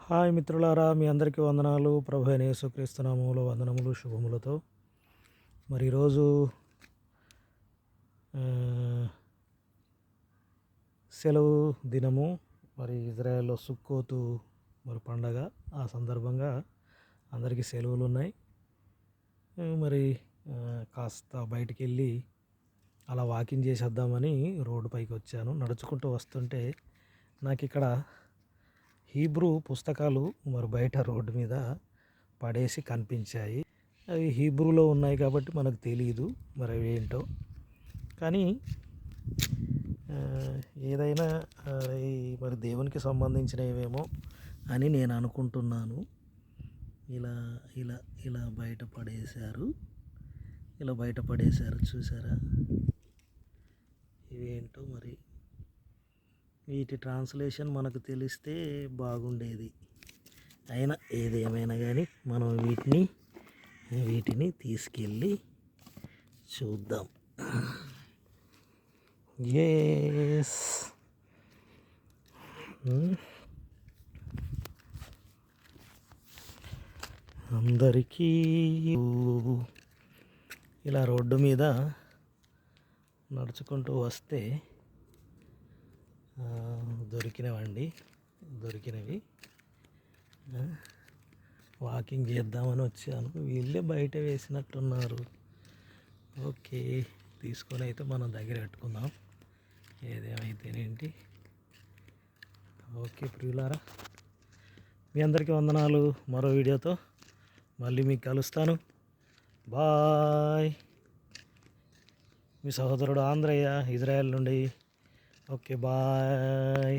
Hi మిత్రులారా, మీ అందరికీ వందనాలు. ప్రభు అయిన యేసుక్రీస్తు నామములో వందనములు శుభములతో. మరి ఈరోజు సెలవు దినము. మరి ఇజ్రాయెల్లో సుక్కోతు మరి పండగ. ఆ సందర్భంగా అందరికీ సెలవులు ఉన్నాయి. మరి కాస్త బయటికి వెళ్ళి అలా వాకింగ్ చేసేద్దామని రోడ్డు పైకి వచ్చాను. నడుచుకుంటూ వస్తుంటే నాకు ఇక్కడ హీబ్రూ పుస్తకాలు మరి బయట రోడ్డు మీద పడేసి కనిపించాయి. అవి హీబ్రూలో ఉన్నాయి కాబట్టి మనకు తెలియదు మరి అవి ఏంటో. కానీ ఏదైనా మరి దేవునికి సంబంధించినవేమో అని నేను అనుకుంటున్నాను. ఇలా ఇలా ఇలా బయట పడేశారు చూసారా? ఇవేంటో మరి వీటి ట్రాన్స్లేషన్ మనకు తెలిస్తే బాగుండేది. అయినా ఏదేమైనా కానీ మనం వీటిని తీసుకెళ్ళి చూద్దాం. ఎస్, అందరికీ ఇలా రోడ్డు మీద నడుచుకుంటూ వస్తే దొరికినవి వాకింగ్ చేద్దామని వచ్చాను. వీళ్ళే బయట వేసినట్టున్నారు. ఓకే, తీసుకొని అయితే మనం దగ్గర పెట్టుకుందాం. ఏదేమైతేనేంటి. ఓకే ప్రియులారా, మీ అందరికీ వందనాలు. మరో వీడియోతో మళ్ళీ మీకు కలుస్తాను. బాయ్. మీ సహోదరుడు ఆంధ్రయ్య, ఇజ్రాయెల్ నుండి. Okay bye.